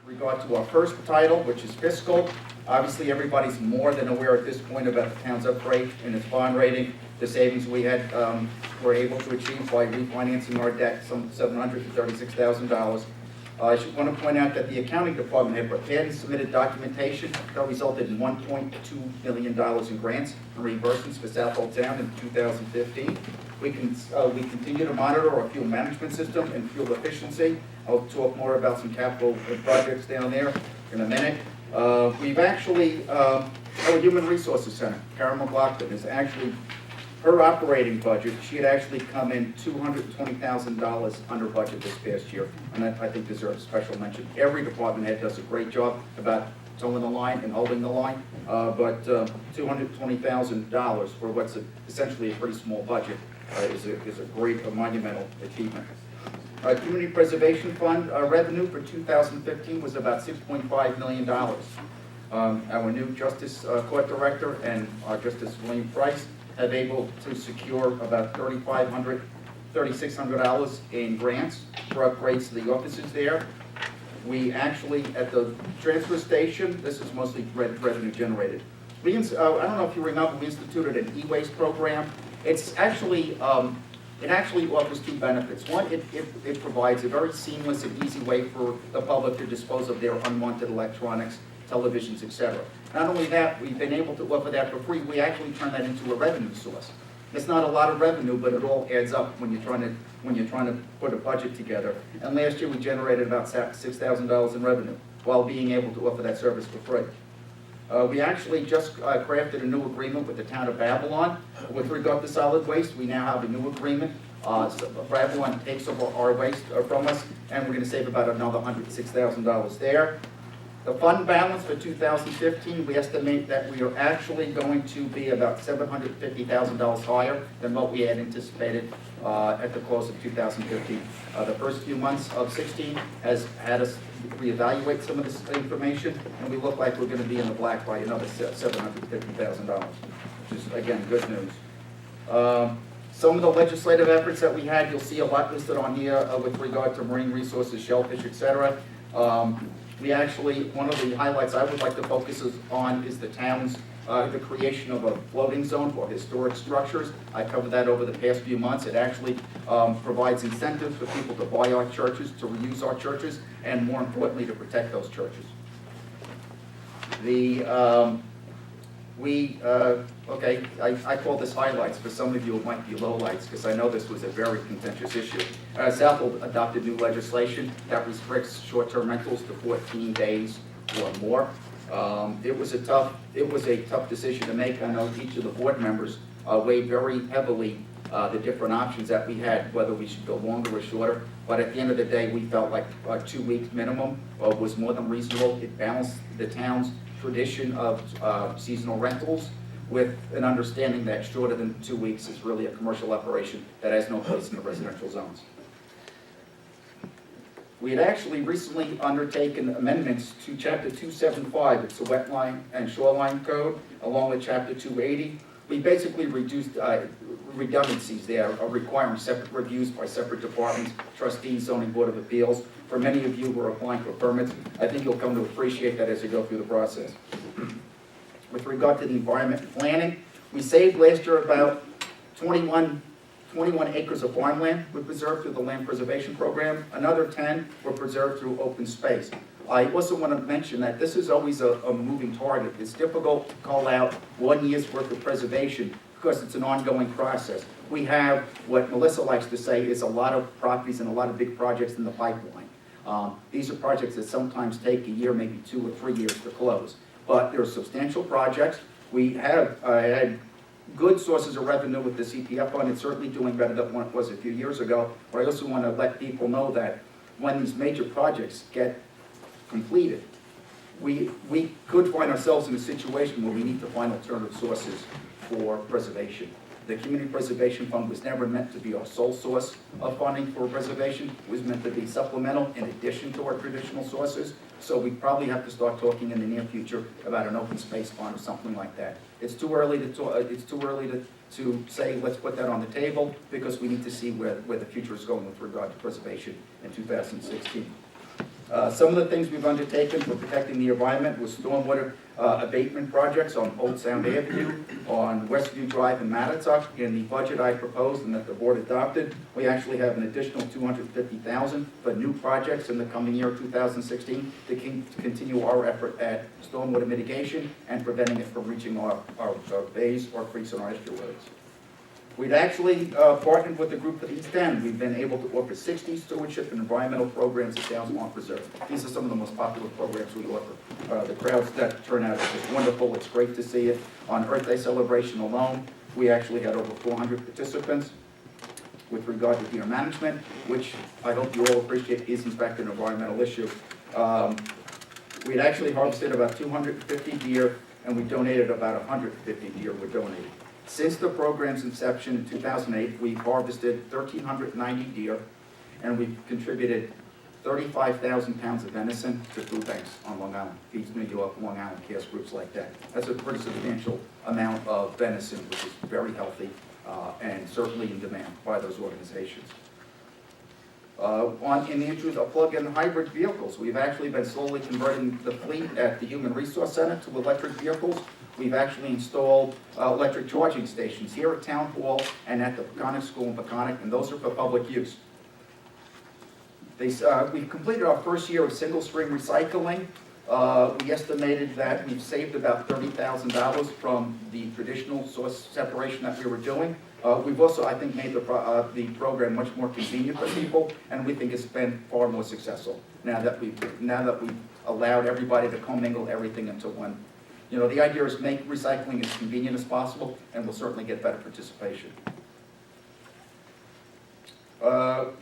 regard to our first title, which is fiscal, obviously everybody's more than aware at this point about the town's upgrade and its bond rating. The savings we had were able to achieve by refinancing our debt, some $736,000. I should want to point out that the accounting department had prepared and submitted documentation that resulted in $1.2 million in grants and reimbursements for Southold Town in 2015. We continue to monitor our fuel management system and fuel efficiency. I'll talk more about some capital projects down there in a minute. We've actually, our Human Resources Center, Karen McLaughlin, is actually, her operating budget, she had actually come in $220,000 under budget this past year, and that I think deserves special mention. Every department head does a great job about towing the line and holding the line, but $220,000 for what's essentially a pretty small budget is a great, monumental achievement. Community Preservation Fund revenue for 2015 was about $6.5 million. Our new Justice Court Director and our Justice William Price have able to secure about $3,600 in grants for upgrades to the offices there. We actually, at the transfer station, this is mostly revenue generated. I don't know if you remember, we instituted an e-waste program. It's actually, it actually offers two benefits. One, it provides a very seamless and easy way for the public to dispose of their unwanted electronics, televisions, etc. Not only that, we've been able to offer that for free. We actually turn that into a revenue source. It's not a lot of revenue, but it all adds up when you're trying to put a budget together. And last year we generated about $6,000 in revenue while being able to offer that service for free. We actually just crafted a new agreement with the town of Babylon with regard to solid waste. We now have a new agreement. So Babylon takes over our waste from us, and we're going to save about another $106,000 there. The fund balance for 2015, we estimate that we are actually going to be about $750,000 higher than what we had anticipated at the close of 2015. The first few months of 16 has had us reevaluate some of this information, and we look like we're going to be in the black by another $750,000, which is, again, good news. Some of the legislative efforts that we had, you'll see a lot listed on here with regard to marine resources, shellfish, etc. We actually, one of the highlights I would like to focus on is the town's, the creation of a floating zone for historic structures. I covered that over the past few months. It actually provides incentives for people to buy our churches, to reuse our churches, and more importantly, to protect those churches. I call this highlights. For some of you, it might be lowlights, because I know this was a very contentious issue. Southold adopted new legislation that restricts short-term rentals to 14 days or more. It was a tough decision to make. I know each of the board members weighed very heavily the different options that we had, whether we should go longer or shorter. But at the end of the day, we felt like 2 weeks minimum was more than reasonable. It balanced the town's tradition of seasonal rentals with an understanding that shorter than 2 weeks is really a commercial operation that has no place in the residential zones. We had actually recently undertaken amendments to Chapter 275, it's the Wetline and Shoreline Code, along with Chapter 280. We basically reduced redundancies there, requiring separate reviews by separate departments, trustees, zoning board of appeals. For many of you who are applying for permits, I think you'll come to appreciate that as you go through the process. With regard to the environment and planning, we saved last year about 21 acres of farmland were preserved through the land preservation program. Another 10 were preserved through open space. I also want to mention that this is always a moving target. It's difficult to call out 1 year's worth of preservation because it's an ongoing process. We have what Melissa likes to say is a lot of properties and a lot of big projects in the pipeline. These are projects that sometimes take a year, maybe 2 or 3 years to close. But they're substantial projects. We have had good sources of revenue with the CPF fund. It's certainly doing better than what it was a few years ago. But I also want to let people know that when these major projects get completed, we could find ourselves in a situation where we need to find alternative sources for preservation. The Community Preservation Fund was never meant to be our sole source of funding for preservation. It was meant to be supplemental in addition to our traditional sources. So we probably have to start talking in the near future about an open space fund or something like that. It's too early to talk, to say let's put that on the table because we need to see where the future is going with regard to preservation in 2016. Some of the things we've undertaken for protecting the environment was stormwater abatement projects on Old Sound Avenue, on Westview Drive in Mattatuck. In the budget I proposed and that the board adopted, we actually have an additional $250,000 for new projects in the coming year, 2016, to continue our effort at stormwater mitigation and preventing it from reaching our bays or creeks and our estuaries. We've actually partnered with the group for the East End. We've been able to offer 60 stewardship and environmental programs at Downs Swamp Preserve. These are some of the most popular programs we offer. The crowds that turn out is just wonderful. It's great to see it. On Earth Day celebration alone, we actually had over 400 participants. With regard to deer management, which I hope you all appreciate is in fact an environmental issue. We had actually harvested about 250 deer, and we donated about 150 deer were donated. Since the program's inception in 2008, we've harvested 1,390 deer, and we've contributed 35,000 pounds of venison to food banks on Long Island, Feeds New York, Long Island, CARES groups like that. That's a pretty substantial amount of venison, which is very healthy and certainly in demand by those organizations. In the interest of plug-in hybrid vehicles, we've actually been slowly converting the fleet at the Human Resource Center to electric vehicles. We've actually installed electric charging stations here at Town Hall and at the Peconic School in Peconic, and those are for public use. We've completed our first year of single-stream recycling. We estimated that we've saved about $30,000 from the traditional source separation that we were doing. We've also, I think, made the program much more convenient for people, and we think it's been far more successful now that we've allowed everybody to commingle everything into one. You know, the idea is make recycling as convenient as possible, and we'll certainly get better participation.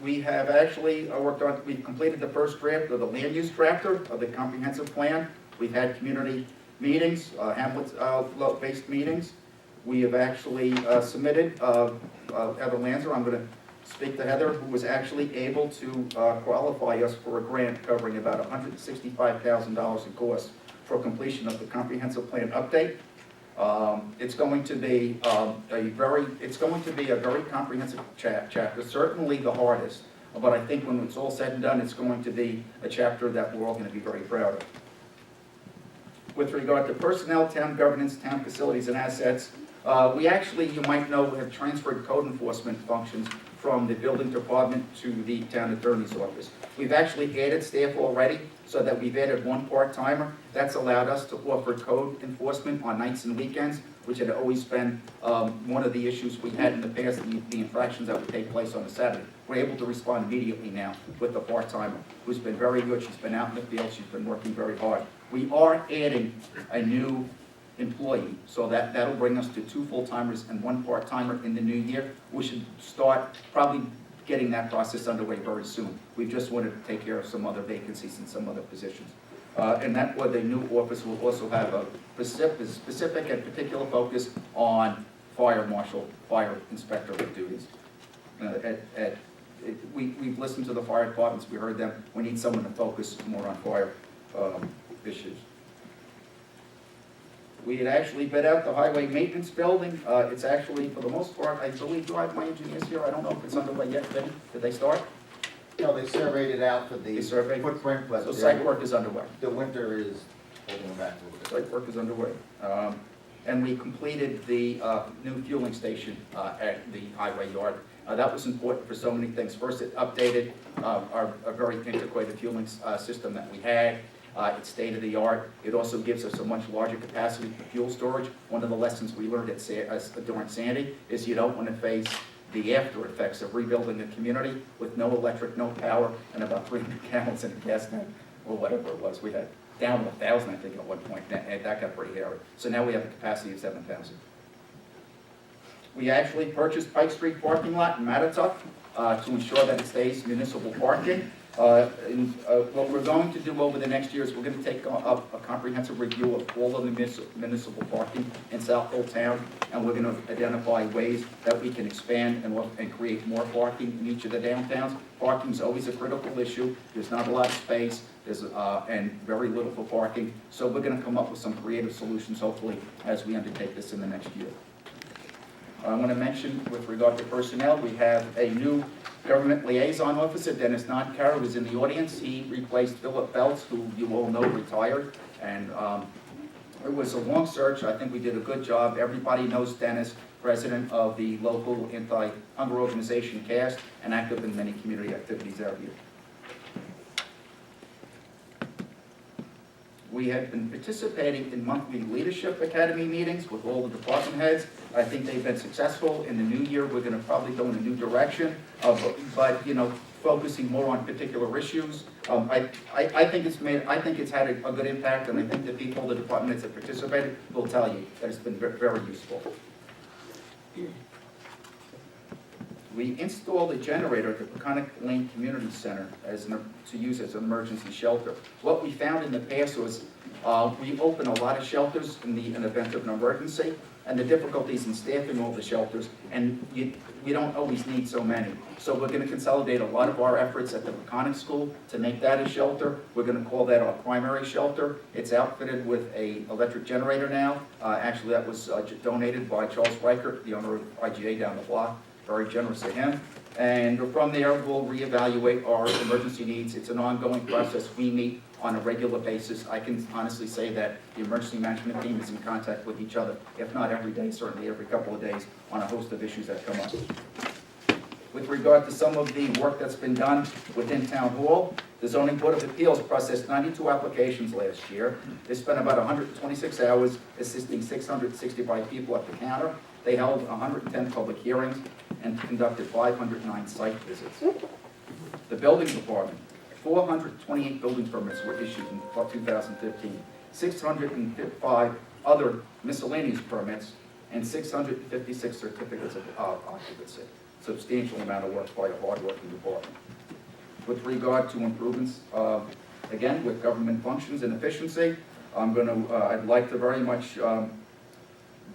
We have actually we've completed the first draft of the land use drafter of the comprehensive plan. We've had community meetings, Hamlet-based meetings. We have actually submitted, Heather Lanzer, I'm going to speak to Heather, who was actually able to qualify us for a grant covering about $165,000 in costs for completion of the comprehensive plan update. It's going to be a very comprehensive chapter, certainly the hardest, but I think when it's all said and done, it's going to be a chapter that we're all going to be very proud of. With regard to personnel, town governance, town facilities and assets, we actually, you might know, have transferred code enforcement functions from the building department to the town attorney's office. We've actually added staff already, so that we've added one part-timer. That's allowed us to offer code enforcement on nights and weekends, which had always been one of the issues we had in the past, the infractions that would take place on a Saturday. We're able to respond immediately now with the part-timer, who's been very good. She's been out in the field. She's been working very hard. We are adding a new employee, so that'll bring us to 2 full-timers and 1 part-timer in the new year. We should start probably getting that process underway very soon. We just wanted to take care of some other vacancies in some other positions. And that way the new office will also have a specific and particular focus on fire marshal, fire inspector duties. We've listened to the fire departments, we heard them. We need someone to focus more on fire issues. We had actually bid out the highway maintenance building. It's actually, for the most part, I believe, do I have my engineers here? I don't know if it's underway yet, Vinny. Did they start? No, they surveyed it out for the footprint, but so site work is underway. The winter is holding them back a little bit. Site work is underway. And we completed the new fueling station at the highway yard. That was important for so many things. First, it updated our very antiquated fueling system that we had. It's state-of-the-art. It also gives us a much larger capacity for fuel storage. One of the lessons we learned during Sandy is you don't want to face the after effects of rebuilding a community with no electric, no power, and about 300 gallons in a gas tank, or whatever it was. We had down to 1,000, I think, at one point, and that got pretty hairy. So now we have a capacity of 7,000. We actually purchased Pike Street parking lot in Mattatuck to ensure that it stays municipal parking. What we're going to do over the next year is we're going to take up a comprehensive review of all of the municipal parking in Southold Town, and we're going to identify ways that we can expand and create more parking in each of the downtowns. Parking is always a critical issue. There's not a lot of space, and very little for parking, so we're going to come up with some creative solutions, hopefully, as we undertake this in the next year. I want to mention with regard to personnel, we have a new government liaison officer, Dennis Nodkar, who's in the audience. He replaced Philip Belts, who you all know retired, and it was a long search. I think we did a good job. Everybody knows Dennis, president of the local anti-hunger organization CAST, and active in many community activities out here. We have been participating in monthly leadership academy meetings with all the department heads. I think they've been successful. In the new year, we're going to probably go in a new direction, but you know, focusing more on particular issues. I think it's had a good impact, and I think the people, the department heads that participated will tell you that it's been very useful. We installed a generator at the Peconic Lane Community Center to use as an emergency shelter. What we found in the past was we open a lot of shelters in the event of an emergency, and the difficulties in staffing all the shelters, and we don't always need so many. So we're going to consolidate a lot of our efforts at the Peconic School to make that a shelter. We're going to call that our primary shelter. It's outfitted with an electric generator now. Actually, that was donated by Charles Reichert, the owner of IGA down the block. Very generous of him. And from there, we'll reevaluate our emergency needs. It's an ongoing process. We meet on a regular basis. I can honestly say that the emergency management team is in contact with each other, if not every day, certainly every couple of days, on a host of issues that come up. With regard to some of the work that's been done within Town Hall, the Zoning Board of Appeals processed 92 applications last year. They spent about 126 hours assisting 665 people at the counter. They held 110 public hearings and conducted 509 site visits. The building department, 428 building permits were issued in 2015, 605 other miscellaneous permits, and 656 certificates of occupancy. Substantial amount of work by a hard-working department. With regard to improvements, again, with government functions and efficiency, I'd like to very much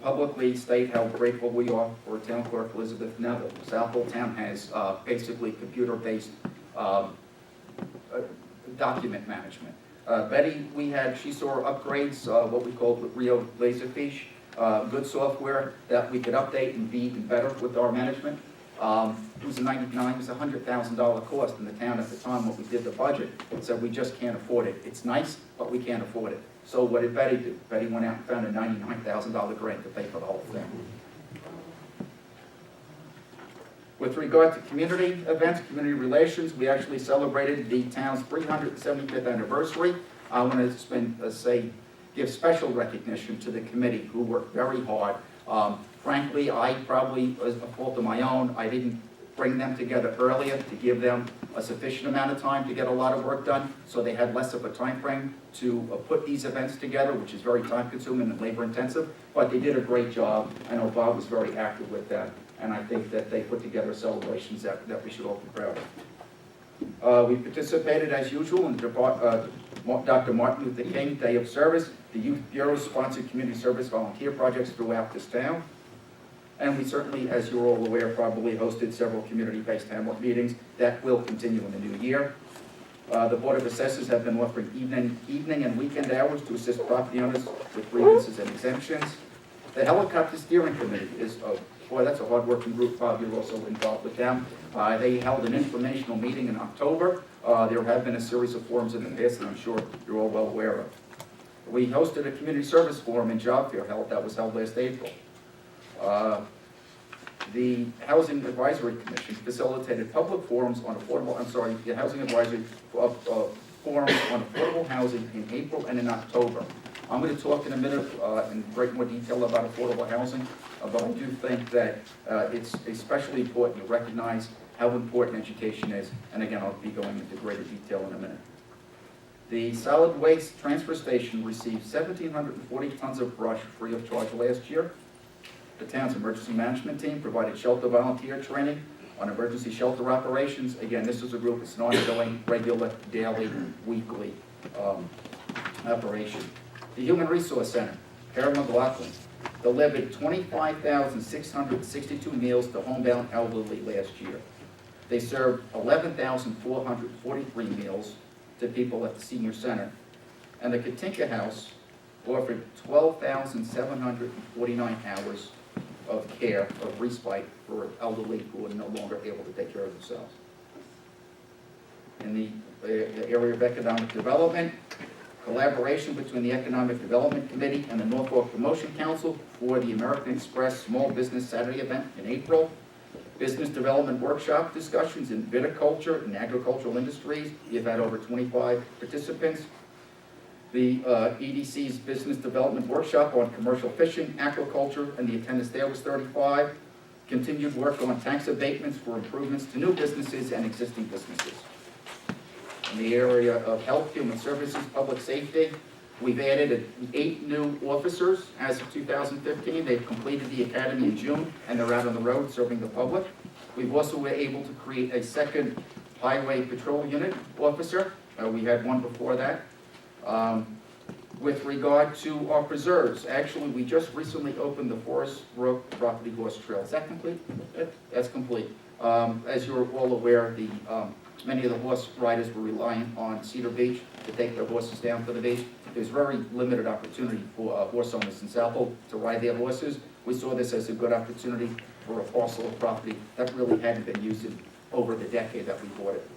publicly state how grateful we are for Town Clerk Elizabeth Neville. Southold Town has basically computer-based document management. Betty, she saw upgrades, what we call Rio Laserfiche, good software that we could update and be even better with our management. It was a $100,000 cost in the town at the time when we did the budget. So we just can't afford it. It's nice, but we can't afford it. So what did Betty do? Betty went out and found a $99,000 grant to pay for the whole thing. With regard to community events, community relations, we actually celebrated the town's 375th anniversary. I want to give special recognition to the committee who worked very hard. Frankly, I probably, as a fault of my own, I didn't bring them together earlier to give them a sufficient amount of time to get a lot of work done, so they had less of a time frame to put these events together, which is very time consuming and labor intensive, but they did a great job. I know Bob was very active with that, and I think that they put together celebrations that we should all be proud of. We participated as usual in the Dr. Martin Luther King Day of Service. The Youth Bureau sponsored community service volunteer projects throughout this town. And we certainly, as you're all aware, probably hosted several community-based hamlet meetings that will continue in the new year. The Board of Assessors have been offering evening and weekend hours to assist property owners with grievances and exemptions. The Helicopter Steering Committee is, boy, that's a hard-working group. Bob, you're also involved with them. They held an informational meeting in October. There have been a series of forums in the past that I'm sure you're all well aware of. We hosted a community service forum and job fair that was held last April. The Housing Advisory Commission facilitated public forums on the Housing Advisory forums on affordable housing in April and in October. I'm going to talk in a minute in great more detail about affordable housing, but I do think that it's especially important to recognize how important education is, and again, I'll be going into greater detail in a minute. The solid waste transfer station received 1,740 tons of brush free of charge last year. The town's emergency management team provided shelter volunteer training on emergency shelter operations. Again, this is a group that's an ongoing, regular, daily, weekly operation. The Human Resource Center, Karen McLaughlin, delivered 25,662 meals to homebound elderly last year. They served 11,443 meals to people at the senior center. And the Katinka House offered 12,749 hours of care, of respite for elderly who are no longer able to take care of themselves. In the area of economic development, collaboration between the Economic Development Committee and the Norfolk Promotion Council for the American Express Small Business Saturday event in April. Business development workshop discussions in viticulture and agricultural industries. We've had over 25 participants. The EDC's business development workshop on commercial fishing, aquaculture, and the attendance there was 35. Continued work on tax abatements for improvements to new businesses and existing businesses. In the area of health, human services, public safety, we've added 8 new officers as of 2015. They've completed the academy in June, and they're out on the road serving the public. We've also been able to create a second highway patrol unit officer. We had one before that. With regard to our preserves, actually, we just recently opened the Forest Brook Property Horse Trail. Is that complete? That's complete. As you're all aware, many of the horse riders were relying on Cedar Beach to take their horses down to the beach. There's very limited opportunity for horse owners in Southold to ride their horses. We saw this as a good opportunity for a parcel of property that really hadn't been used in over the decade that we bought it.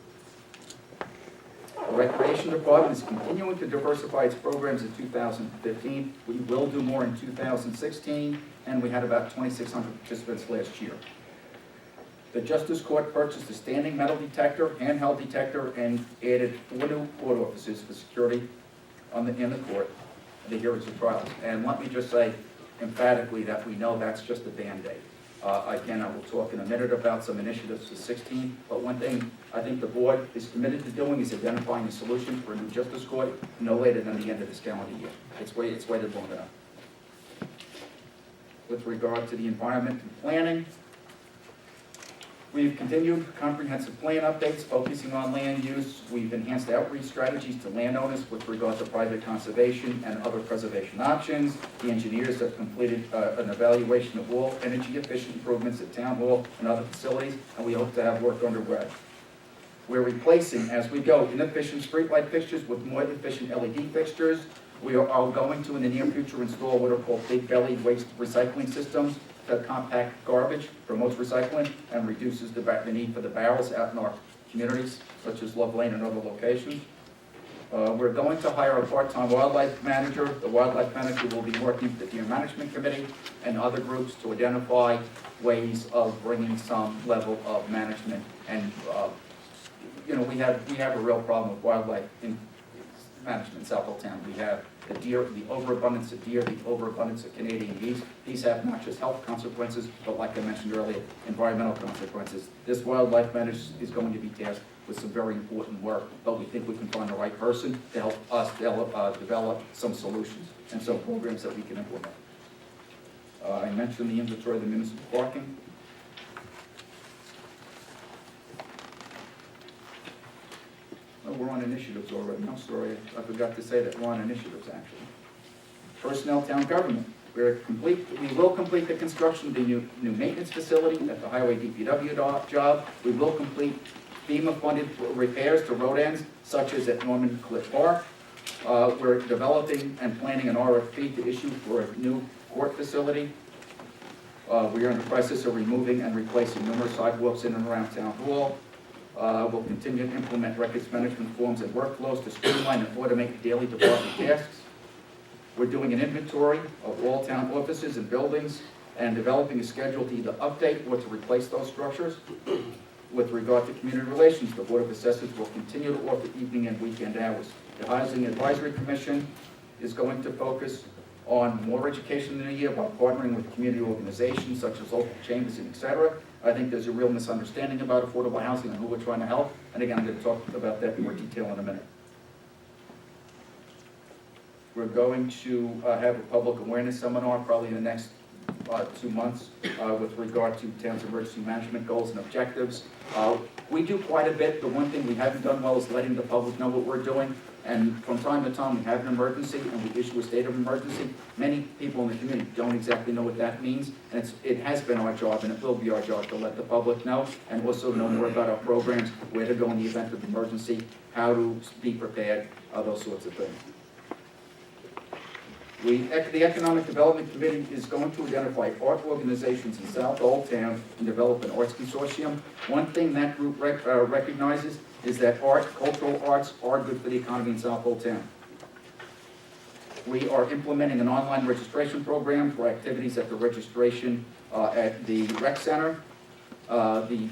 The Recreation Department is continuing to diversify its programs in 2015. We will do more in 2016, and we had about 2,600 participants last year. The Justice Court purchased a standing metal detector, handheld detector, and added 4 new court officers for security in the court, the hearings and trials. And let me just say emphatically that we know that's just a Band-Aid. Again, I will talk in a minute about some initiatives for 16, but one thing I think the board is committed to doing is identifying a solution for a new Justice Court no later than the end of this calendar year. It's waited long enough. With regard to the environment and planning, we've continued comprehensive plan updates focusing on land use. We've enhanced outreach strategies to landowners with regard to private conservation and other preservation options. The engineers have completed an evaluation of all energy efficient improvements at Town Hall and other facilities, and we hope to have work underway. We're replacing, as we go, inefficient streetlight fixtures with more efficient LED fixtures. We are going to, in the near future, install what are called big belly waste recycling systems that compact garbage, promotes recycling, and reduces the need for the barrels out in our communities, such as Love Lane and other locations. We're going to hire a part-time wildlife manager. The wildlife manager will be working with the Deer Management Committee and other groups to identify ways of bringing some level of management. And we have a real problem with wildlife in management in Southold Town. We have the deer, the overabundance of deer, the overabundance of Canadian geese. These have not just health consequences, but like I mentioned earlier, environmental consequences. This wildlife manager is going to be tasked with some very important work, but we think we can find the right person to help us develop some solutions and some programs that we can implement. I mentioned the inventory of the municipal parking. Oh, we're on initiatives already. I'm sorry, I forgot to say that we're on initiatives, actually. Personnel, town government. We will complete the construction of the new maintenance facility at the Highway DPW job. We will complete FEMA-funded repairs to road ends, such as at Norman Cliff Park. We're developing and planning an RFP to issue for a new court facility. We are in the process of removing and replacing numerous sidewalks in and around Town Hall. We'll continue to implement records management forms and workflows to streamline and automate daily department tasks. We're doing an inventory of all town offices and buildings and developing a schedule to either update or to replace those structures. With regard to community relations, the Board of Assessors will continue to offer evening and weekend hours. The Housing Advisory Commission is going to focus on more education in a year by partnering with community organizations such as local chambers and etc. I think there's a real misunderstanding about affordable housing and who we're trying to help. And again, I'm going to talk about that in more detail in a minute. We're going to have a public awareness seminar probably in the next 2 months with regard to town's emergency management goals and objectives. We do quite a bit. The one thing we haven't done well is letting the public know what we're doing. And from time to time, we have an emergency and we issue a state of emergency. Many people in the community don't exactly know what that means. And it has been our job and it will be our job to let the public know and also know more about our programs, where to go in the event of emergency, how to be prepared, those sorts of things. The Economic Development Committee is going to identify art organizations in Southold Town and develop an arts consortium. One thing that group recognizes is that cultural arts are good for the economy in Southold Town. We are implementing an online registration program for activities at the registration at the rec center. The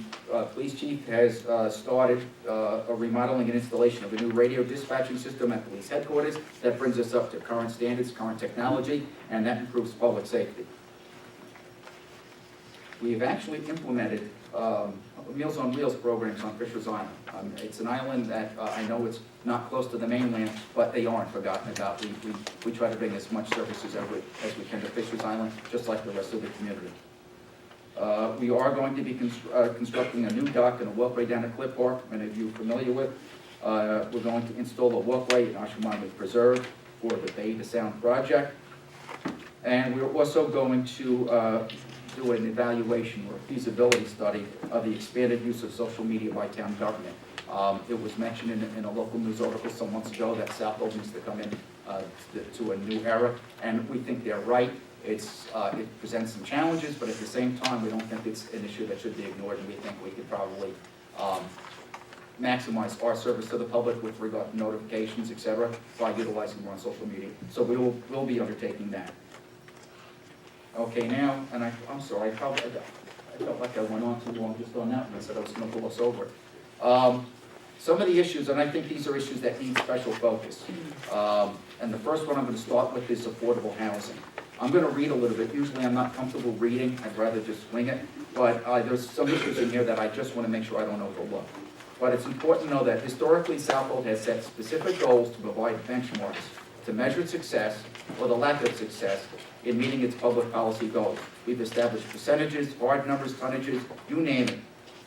police chief has started a remodeling and installation of a new radio dispatching system at police headquarters. That brings us up to current standards, current technology, and that improves public safety. We have actually implemented Meals on Wheels programs on Fisher's Island. It's an island that I know it's not close to the mainland, but they aren't forgotten about. We try to bring as much services as we can to Fisher's Island, just like the rest of the community. We are going to be constructing a new dock and a walkway down at Cliff Park, many of you are familiar with. We're going to install a walkway in Ashwaubenon Preserve for the Bay to Sound project. And we're also going to do an evaluation or feasibility study of the expanded use of social media by town government. It was mentioned in a local news article some months ago that Southold needs to come in to a new era, and we think they're right. It presents some challenges, but at the same time, we don't think it's an issue that should be ignored, and we think we could probably maximize our service to the public with regard to notifications, etc., by utilizing more on social media. So we'll be undertaking that. Okay, now, and I'm sorry, I felt like I went on too long just on that one. I said I was going to pull us over. Some of the issues, and I think these are issues that need special focus. And the first one I'm going to start with is affordable housing. I'm going to read a little bit. Usually I'm not comfortable reading. I'd rather just wing it. But there's some issues in here that I just want to make sure I don't overlook. But it's important to know that historically Southold has set specific goals to provide benchmarks to measure success or the lack of success in meeting its public policy goals. We've established percentages, hard numbers, tonnages, you name it,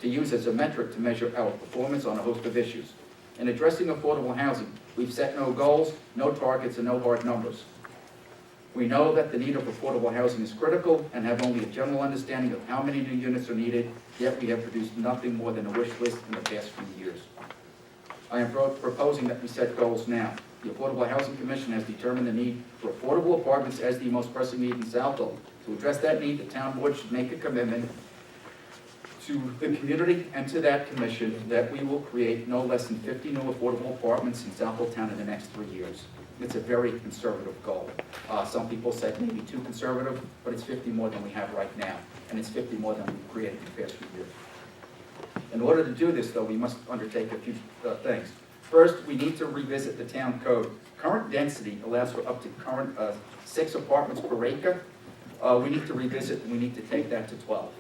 to use as a metric to measure our performance on a host of issues. In addressing affordable housing, we've set no goals, no targets, and no hard numbers. We know that the need of affordable housing is critical and have only a general understanding of how many new units are needed, yet we have produced nothing more than a wish list in the past few years. I am proposing that we set goals now. The Affordable Housing Commission has determined the need for affordable apartments as the most pressing need in Southold. To address that need, the town board should make a commitment to the community and to that commission that we will create no less than 50 new affordable apartments in Southold Town in the next 3 years. It's a very conservative goal. Some people said maybe too conservative, but it's 50 more than we have right now, and it's 50 more than we've created in the past few years. In order to do this, though, we must undertake a few things. First, we need to revisit the town code. Current density allows for up to current 6 apartments per acre. We need to revisit, and we need to take that to 12.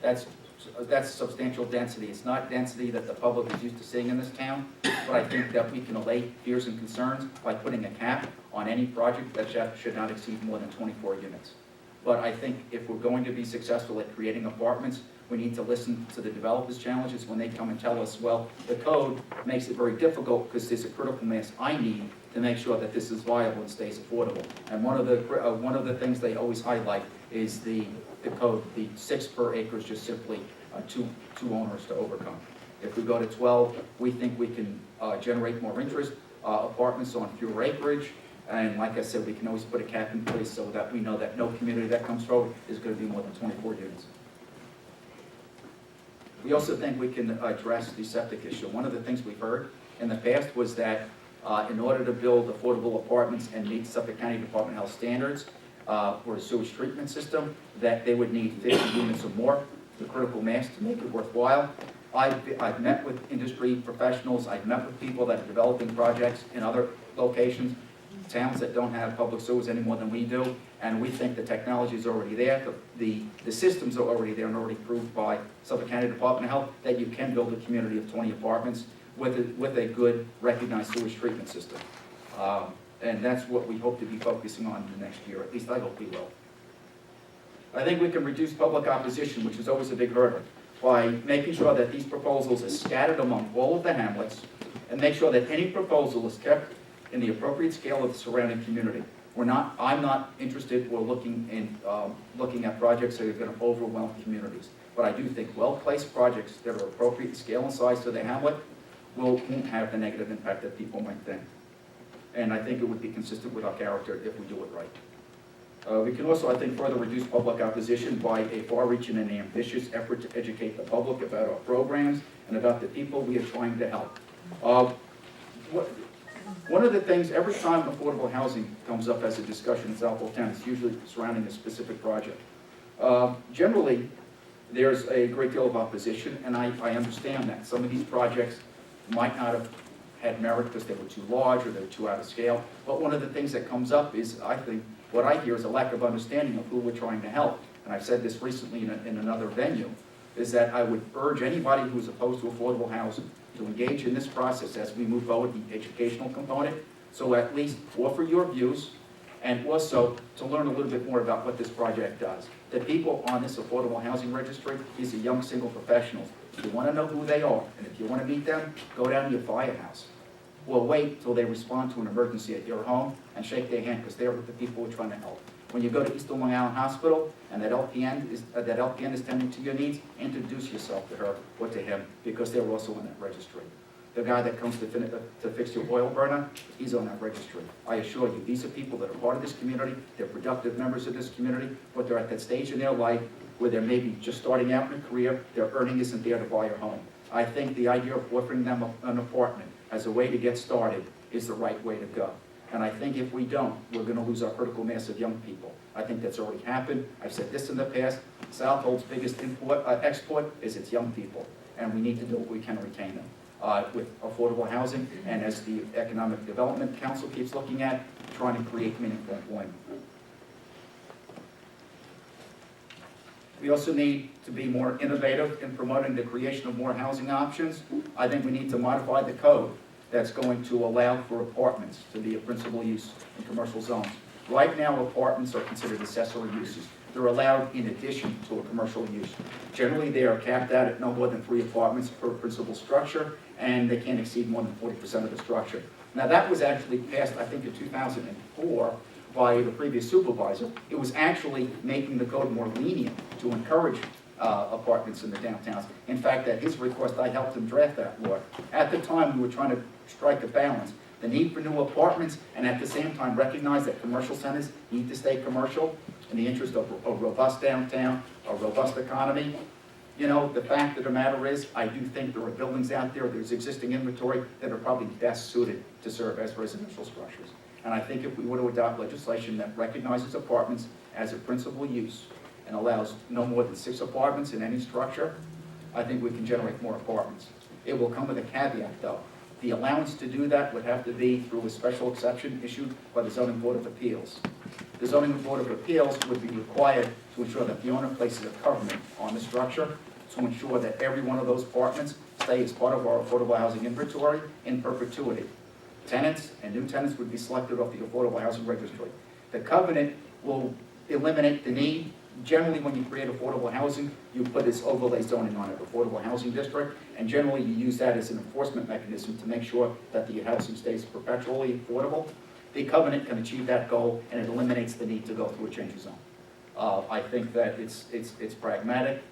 That's substantial density. It's not density that the public is used to seeing in this town, but I think that we can allay fears and concerns by putting a cap on any project that should not exceed more than 24 units. But I think if we're going to be successful at creating apartments, we need to listen to the developers' challenges when they come and tell us, well, the code makes it very difficult because there's a critical mass I need to make sure that this is viable and stays affordable. And one of the things they always highlight is the code. The 6 per acre is just simply two owners to overcome. If we go to 12, we think we can generate more interest, apartments on fewer acreage, and like I said, we can always put a cap in place so that we know that no community that comes forward is going to be more than 24 units. We also think we can address the septic issue. One of the things we've heard in the past was that in order to build affordable apartments and meet Suffolk County Department of Health standards for a sewage treatment system, that they would need 50 units or more, the critical mass, to make it worthwhile. I've met with industry professionals, I've met with people that are developing projects in other locations, towns that don't have public sewers any more than we do, and we think the technology is already there, the systems are already there and already proved by Suffolk County Department of Health that you can build a community of 20 apartments with a good recognized sewage treatment system. And that's what we hope to be focusing on in the next year, at least I hope we will. I think we can reduce public opposition, which is always a big hurdle, by making sure that these proposals are scattered among all of the hamlets and make sure that any proposal is kept in the appropriate scale of the surrounding community. I'm not interested or looking at projects that are going to overwhelm communities. But I do think well-placed projects that are appropriate in scale and size to the hamlet won't have the negative impact that people might think. and I think it would be consistent with our character if we do it right. We can also, I think, further reduce public opposition by a far-reaching and ambitious effort to educate the public about our programs and about the people we are trying to help. One of the things, every time affordable housing comes up as a discussion in Southold Town, it's usually surrounding a specific project. Generally, there's a great deal of opposition, and I understand that. Some of these projects might not have had merit because they were too large or they were too out of scale. But one of the things that comes up is, I think, what I hear is a lack of understanding of who we're trying to help. And I've said this recently in another venue, is that I would urge anybody who's opposed to affordable housing to engage in this process as we move forward, the educational component. So at least offer your views, and also to learn a little bit more about what this project does. The people on this affordable housing registry, these are young single professionals. If you want to know who they are, and if you want to meet them, go down to your firehouse. Or wait till they respond to an emergency at your home and shake their hand, because they're the people we're trying to help. When you go to East Long Island Hospital and that LPN is tending to your needs, introduce yourself to her or to him, because they're also on that registry. The guy that comes to fix your oil burner, he's on that registry. I assure you, these are people that are part of this community, they're productive members of this community, but they're at that stage in their life where they're maybe just starting out in a career, their earning isn't there to buy a home. I think the idea of offering them an apartment as a way to get started is the right way to go. And I think if we don't, we're going to lose our critical mass of young people. I think that's already happened. I've said this in the past. Southold's biggest export is its young people, and we need to do what we can to retain them with affordable housing, and as the Economic Development Council keeps looking at, trying to create meaningful employment. We also need to be more innovative in promoting the creation of more housing options. I think we need to modify the code that's going to allow for apartments to be a principal use in commercial zones. Right now, apartments are considered accessory uses. They're allowed in addition to a commercial use. Generally, they are capped out at no more than 3 apartments per principal structure, and they can't exceed more than 40% of the structure. Now, that was actually passed, I think, in 2004 by the previous supervisor. It was actually making the code more lenient to encourage apartments in the downtowns. In fact, at his request, I helped him draft that law. At the time, we were trying to strike a balance. The need for new apartments, and at the same time recognize that commercial centers need to stay commercial in the interest of a robust downtown, a robust economy. You know, the fact of the matter is, I do think there are buildings out there, there's existing inventory that are probably best suited to serve as residential structures. And I think if we were to adopt legislation that recognizes apartments as a principal use and allows no more than 6 apartments in any structure, I think we can generate more apartments. It will come with a caveat, though. The allowance to do that would have to be through a special exception issued by the Zoning Board of Appeals. The Zoning Board of Appeals would be required to ensure that the owner places a covenant on the structure to ensure that every one of those apartments stay as part of our affordable housing inventory in perpetuity. Tenants and new tenants would be selected off the affordable housing registry. The covenant will eliminate the need. Generally, when you create affordable housing, you put this overlay zoning on it, affordable housing district, and generally you use that as an enforcement mechanism to make sure that the housing stays perpetually affordable. The covenant can achieve that goal, and it eliminates the need to go through a change of zone. I think that it's pragmatic.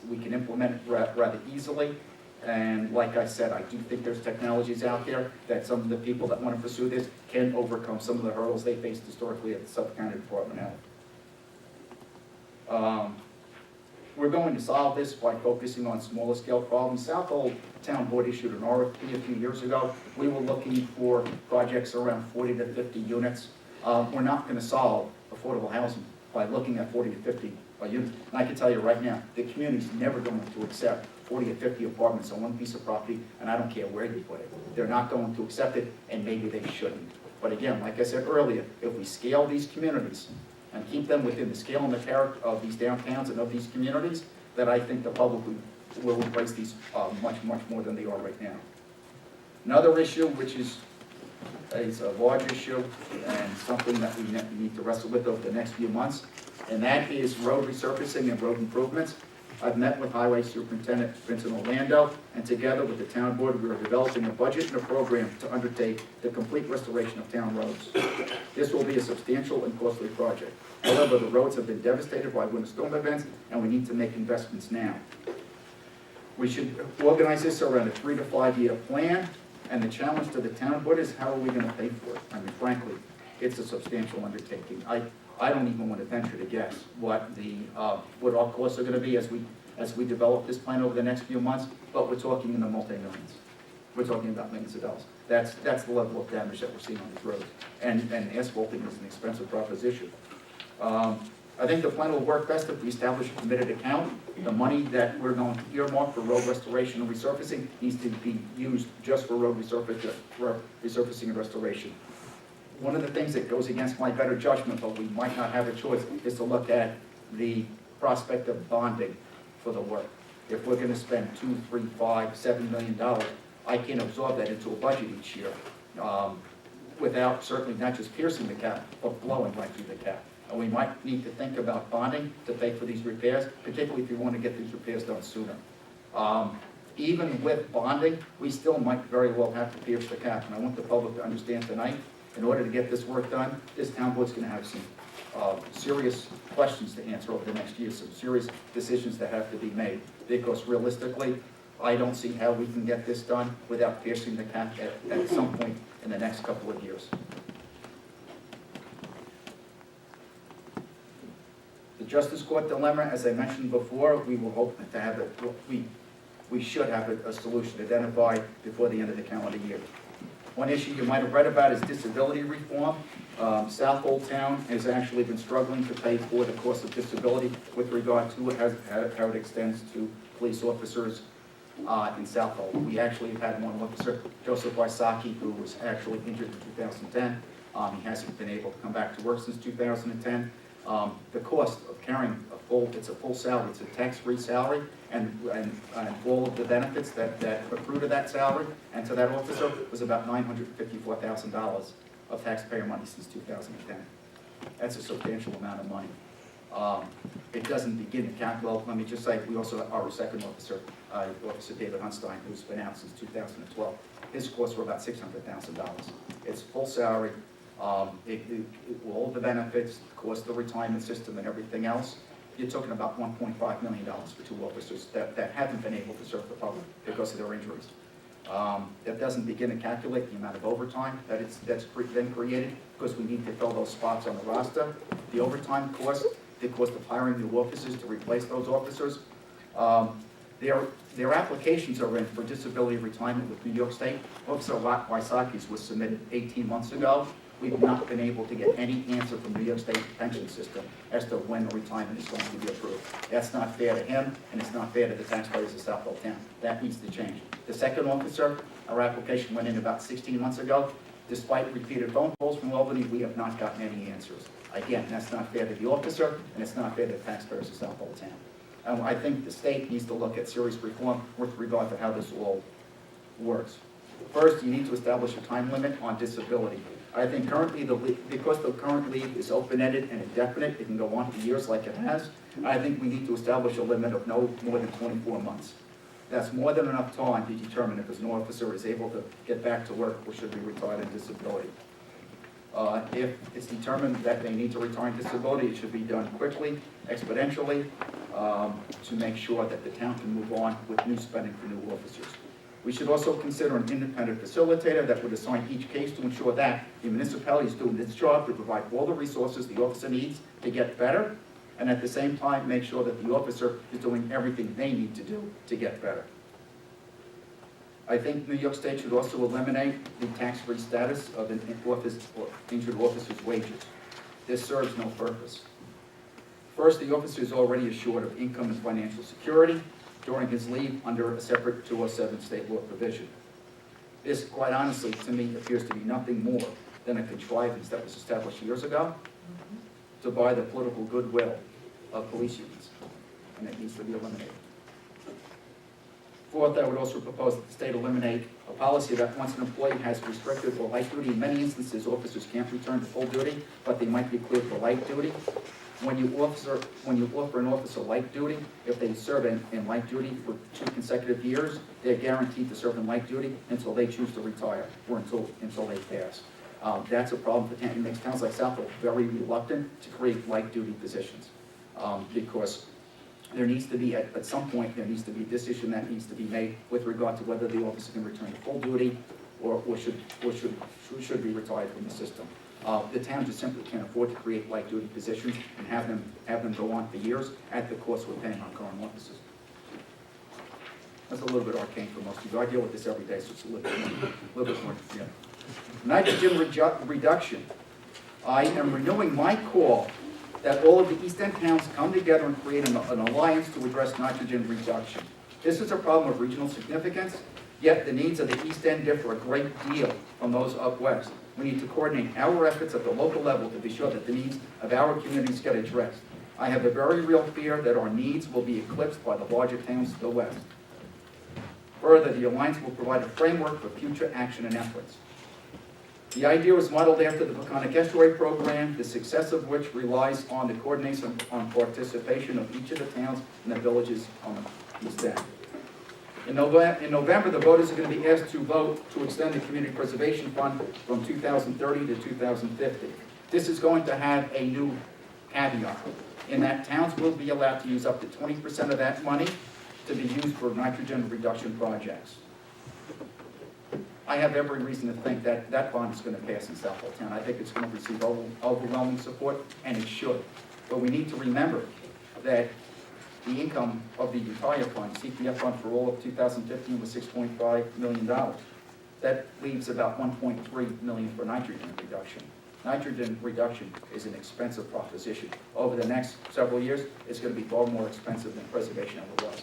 We can implement it rather easily, and like I said, I do think there's technologies out there that some of the people that want to pursue this can overcome some of the hurdles they faced historically at the Suffolk County Department of Health. We're going to solve this by focusing on smaller scale problems. Southold Town Board issued an RFP a few years ago. We were looking for projects around 40 to 50 units. We're not going to solve affordable housing by looking at 40 to 50 units. And I can tell you right now, the community's never going to accept 40 to 50 apartments on one piece of property, and I don't care where you put it. They're not going to accept it, and maybe they shouldn't. But again, like I said earlier, if we scale these communities and keep them within the scale and the character of these downtowns and of these communities, that I think the public will embrace these much, much more than they are right now. Another issue, which is a large issue and something that we need to wrestle with over the next few months, and that is road resurfacing and road improvements. I've met with Highway Superintendent Vincent Orlando, and together with the town board, we are developing a budget and a program to undertake the complete restoration of town roads. This will be a substantial and costly project. However, the roads have been devastated by winter storm events, and we need to make investments now. We should organize this around a 3 to 5 year plan. And the challenge to the town board is, how are we gonna pay for it? I mean, frankly, it's a substantial undertaking. I don't even want to venture to guess what our costs are gonna be as we develop this plan over the next few months, but we're talking in the multi-millions. We're talking about millions of dollars. That's the level of damage that we're seeing on these roads. And asphalting is an expensive proposition. I think the plan will work best if we establish a committed account. The money that we're going to earmark for road restoration and resurfacing needs to be used just for road resurfacing and restoration. One of the things that goes against my better judgment, but we might not have a choice, is to look at the prospect of bonding for the work. If we're gonna spend $2, $3, $5, $7 million, I can't absorb that into a budget each year, without certainly not just piercing the cap, but blowing right through the cap. And we might need to think about bonding to pay for these repairs, particularly if you want to get these repairs done sooner. Even with bonding, we still might very well have to pierce the cap. And I want the public to understand tonight, in order to get this work done, this town board's going to have some serious questions to answer over the next year, some serious decisions that have to be made. Because realistically, I don't see how we can get this done without piercing the cap at some point in the next couple of years. The Justice Court dilemma, as I mentioned before, we will hope to have we should have a solution identified before the end of the calendar year. One issue you might have read about is disability reform. Southold Town has actually been struggling to pay for the cost of disability with regard to how it extends to police officers in Southold. We actually have had one officer, Joseph Wysocki, who was actually injured in 2010. He hasn't been able to come back to work since 2010. The cost of carrying it's a full salary, it's a tax-free salary, and all of the benefits that accrue to that salary and to that officer was about $954,000 of taxpayer money since 2010. That's a substantial amount of money. It doesn't begin to count, well, let me just say, we also have our second officer, Officer David Hunstein, who's been out since 2012. His costs were about $600,000. It's full salary, all the benefits, the cost of the retirement system and everything else. You're talking about $1.5 million for two officers that haven't been able to serve the public because of their injuries. That doesn't begin to calculate the amount of overtime that's been created, because we need to fill those spots on the roster. The overtime cost, the cost of hiring new officers to replace those officers. Their applications are in for disability retirement with New York State. Officer Wysocki's was submitted 18 months ago. We've not been able to get any answer from New York State pension system as to when the retirement is going to be approved. That's not fair to him, and it's not fair to the taxpayers of Southold Town. That needs to change. The second officer, our application went in about 16 months ago. Despite repeated phone calls from Albany, we have not gotten any answers. Again, that's not fair to the officer, and it's not fair to the taxpayers of Southold Town. I think the state needs to look at serious reform with regard to how this all works. First, you need to establish a time limit on disability. I think currently, because the current leave is open-ended and indefinite, it can go on for years like it has. I think we need to establish a limit of no more than 24 months. That's more than enough time to determine if an officer is able to get back to work or should be retired on disability. If it's determined that they need to retire on disability, it should be done quickly, exponentially, to make sure that the town can move on with new spending for new officers. We should also consider an independent facilitator that would assign each case to ensure that the municipality is doing its job to provide all the resources the officer needs to get better, and at the same time make sure that the officer is doing everything they need to do to get better. I think New York State should also eliminate the tax-free status of an injured officer's wages. This serves no purpose. First, the officer is already assured of income and financial security during his leave under a separate 207 state law provision. This, quite honestly, to me, appears to be nothing more than a contrivance that was established years ago to buy the political goodwill of police unions, and it needs to be eliminated. Fourth, I would also propose that the state eliminate a policy that once an employee has restricted or light duty, in many instances officers can't return to full duty, but they might be cleared for light duty. When you offer an officer light duty, if they serve in light duty for 2 consecutive years, they're guaranteed to serve in light duty until they choose to retire or until they pass. That's a problem for towns. It makes towns like Southold very reluctant to create light duty positions because there needs to be, at some point, there needs to be a decision that needs to be made with regard to whether the officer can return to full duty should be retired from the system. The town just simply can't afford to create light duty positions and have them go on for years at the cost we're paying our current officers. That's a little bit arcane for most people. I deal with this every day, so it's a little bit more, yeah. Nitrogen reduction. I am renewing my call that all of the East End towns come together and create an alliance to address nitrogen reduction. This is a problem of regional significance, yet the needs of the East End differ a great deal from those up west. We need to coordinate our efforts at the local level to be sure that the needs of our communities get addressed. I have a very real fear that our needs will be eclipsed by the larger towns to the west. Further, the alliance will provide a framework for future action and efforts. The idea was modeled after the Peconic Estuary Program, the success of which relies on the coordination on participation of each of the towns and the villages on the East End. In November, the voters are going to be asked to vote to extend the Community Preservation Fund from 2030 to 2050. This is going to have a new caveat, in that towns will be allowed to use up to 20% of that money to be used for nitrogen reduction projects. I have every reason to think that that bond is going to pass in Southold Town. I think it's going to receive overwhelming support, and it should. But we need to remember that the income of the entire fund, CPF fund for all of 2015 was $6.5 million. That leaves about $1.3 million for nitrogen reduction. Nitrogen reduction is an expensive proposition. Over the next several years, it's going to be far more expensive than preservation ever was.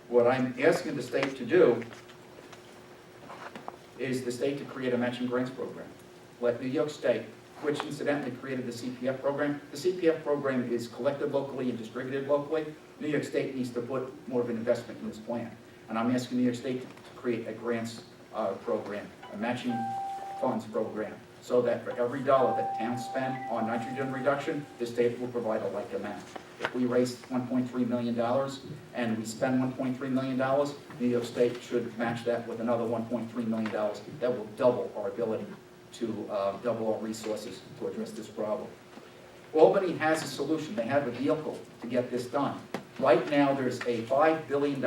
What I'm asking the state to do is the state to create a matching grants program. Like New York State, which incidentally created the CPF program. The CPF program is collected locally and distributed locally. New York State needs to put more of an investment in this plan. And I'm asking New York State to create a grants program, a matching funds program, so that for every dollar that towns spend on nitrogen reduction, the state will provide a like amount. If we raise $1.3 million and we spend $1.3 million, New York State should match that with another $1.3 million. That will double our ability to double our resources to address this problem. Albany has a solution. They have a vehicle to get this done. Right now, there's a $5 billion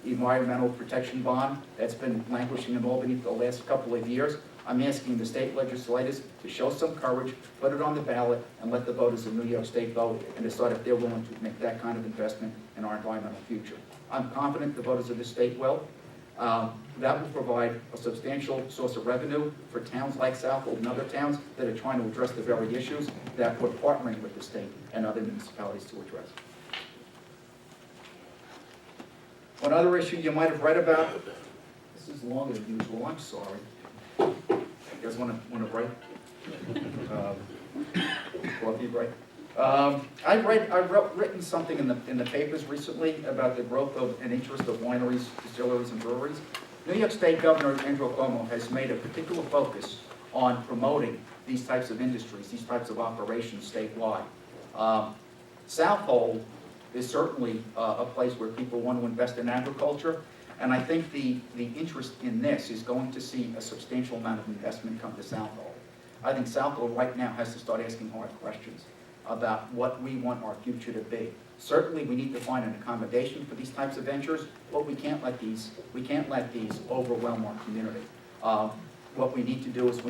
environmental protection bond that's been languishing in Albany for the last couple of years. I'm asking the state legislators to show some courage, put it on the ballot, and let the voters of New York State vote and decide if they're willing to make that kind of investment in our environmental future. I'm confident the voters of the state will. That will provide a substantial source of revenue for towns like Southold and other towns that are trying to address the very issues that we're partnering with the state and other municipalities to address. One other issue you might have read about, this is longer than usual, I'm sorry. You guys want a break? Coffee break? I've written something in the papers recently about the growth of and interest of wineries, distilleries, and breweries. New York State Governor Andrew Cuomo has made a particular focus on promoting these types of industries, these types of operations statewide. Southold is certainly a place where people want to invest in agriculture, and I think the interest in this is going to see a substantial amount of investment come to Southold. I think Southold right now has to start asking hard questions about what we want our future to be. Certainly, we need to find an accommodation for these types of ventures, but we can't let these overwhelm our community. What we need to do is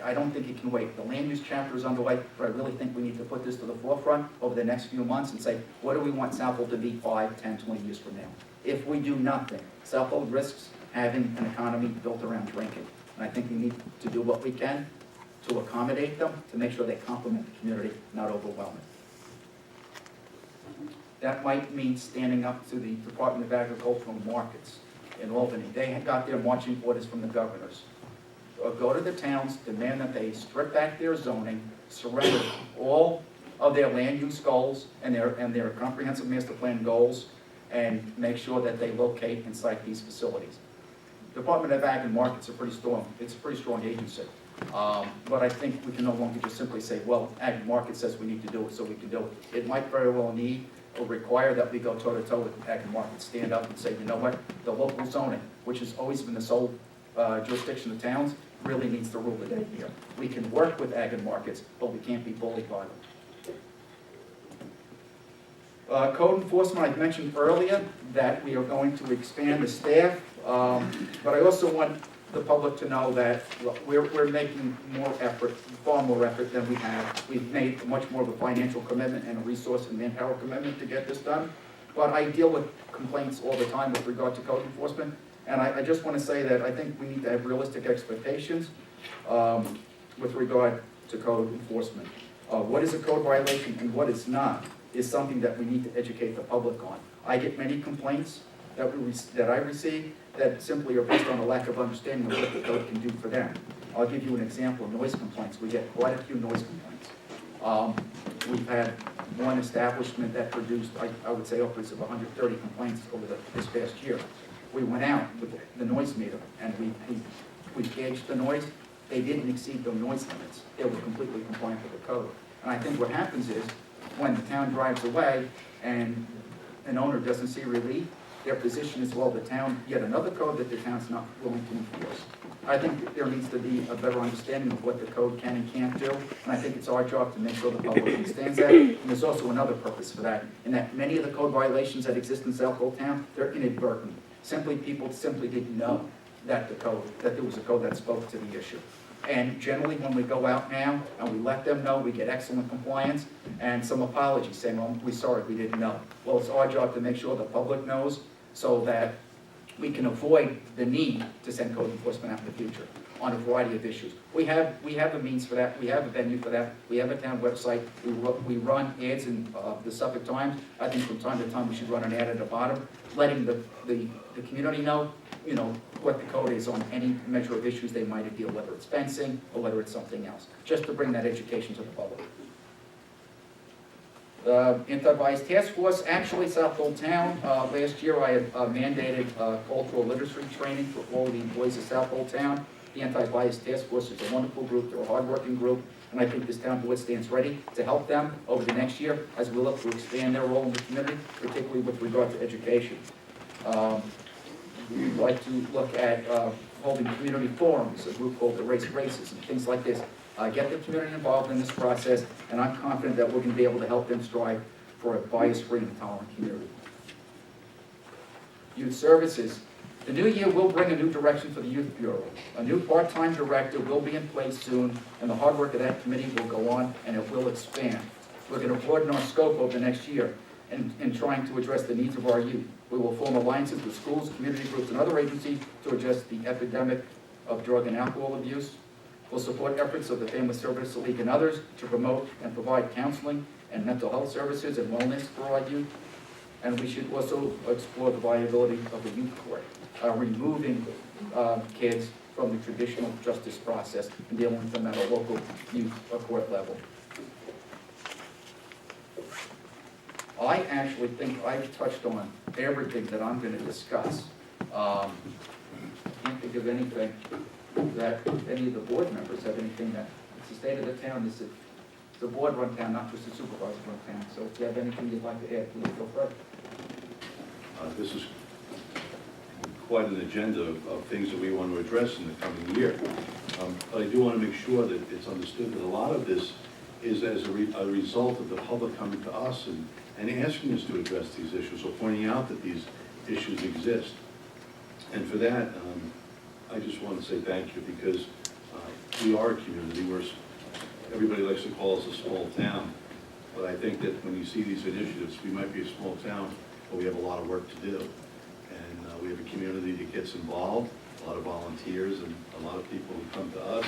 I don't think it can wait. The land use chapter is underway, but I really think we need to put this to the forefront over the next few months and say, what do we want Southold to be 5, 10, 20 years from now? If we do nothing, Southold risks having an economy built around drinking. And I think we need to do what we can to accommodate them, to make sure they complement the community, not overwhelm it. That might mean standing up to the Department of Agricultural Markets in Albany. They have got their marching orders from the governors. Go to the towns, demand that they strip back their zoning, surrender all of their land use goals and their comprehensive master plan goals, and make sure that they locate and site these facilities. Department of Ag and Markets are pretty strong. It's a pretty strong agency. But I think we can no longer just simply say, well, Ag and Market says we need to do it, so we can do it. It might very well need or require that we go toe-to-toe with Ag and Market, stand up and say, you know what, the local zoning, which has always been the sole jurisdiction of towns, really needs to rule the day here. We can work with Ag and Markets, but we can't be bullied by them. Code enforcement, I mentioned earlier that we are going to expand the staff, but I also want the public to know that look, we're making more effort, far more effort than we have. We've made much more of a financial commitment and a resource and manpower commitment to get this done. But I deal with complaints all the time with regard to code enforcement. And I just want to say that I think we need to have realistic expectations with regard to code enforcement. What is a code violation and what is not is something that we need to educate the public on. I get many complaints that I receive that simply are based on a lack of understanding of what the code can do for them. I'll give you an example of noise complaints. We get quite a few noise complaints. We've had one establishment that produced, I would say, upwards of 130 complaints over this past year. We went out with the noise meter and we gauged the noise. They didn't exceed the noise limits. They were completely compliant with the code. And I think what happens is when the town drives away and an owner doesn't see relief, their position is, well, the town, yet another code that the town's not willing to enforce. I think there needs to be a better understanding of what the code can and can't do, and I think it's our job to make sure the public understands that. And there's also another purpose for that, in that many of the code violations that exist in Southold Town, they're inadvertent. People simply didn't know that there was a code that spoke to the issue. And generally, when we go out now and we let them know, we get excellent compliance and some apologies saying, well, we're sorry, we didn't know. Well, it's our job to make sure the public knows so that we can avoid the need to send code enforcement out in the future on a variety of issues. We have a means for that. We have a venue for that. We have a town website. We run ads in the Suffolk Times. I think from time to time we should run an ad at the bottom, letting the community know, what the code is on any measure of issues they might deal, whether it's fencing or whether it's something else, just to bring that education to the public. Anti-bias task force, actually Southold Town, last year I had mandated cultural literacy training for all of the employees of Southold Town. The anti-bias task force is a wonderful group, they're a hard-working group, and I think this town board stands ready to help them over the next year as we look to expand their role in the community, particularly with regard to education. We'd like to look at holding community forums, a group called Erase Races, and things like this. Get the community involved in this process, and I'm confident that we're going to be able to help them strive for a bias-free and tolerant community. Youth services. The new year will bring a new direction for the Youth Bureau. A new part-time director will be in place soon, and the hard work of that committee will go on, and it will expand. We're going to broaden our scope over the next year in trying to address the needs of our youth. We will form alliances with schools, community groups, and other agencies to address the epidemic of drug and alcohol abuse. We'll support efforts of the Family Services League and others to promote and provide counseling and mental health services and wellness for our youth. And we should also explore the viability of the youth court, removing kids from the traditional justice process and dealing with them at a local youth court level. I actually think I've touched on everything that I'm going to discuss. I can't think of anything that any of the board members have anything that, it's the state of the town, it's a board-run town, not just a supervisor-run town. So if you have anything you'd like to add, please go further. This is quite an agenda of things that we want to address in the coming year. But I do want to make sure that it's understood that a lot of this is as a result of the public coming to us and asking us to address these issues or pointing out that these issues exist. And for that, I just want to say thank you because we are a community. Everybody likes to call us a small town, but I think that when you see these initiatives, we might be a small town, but we have a lot of work to do. And we have a community that gets involved, a lot of volunteers and a lot of people who come to us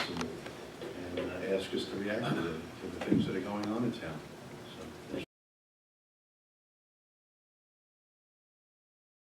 and ask us to react to the things that are going on in town.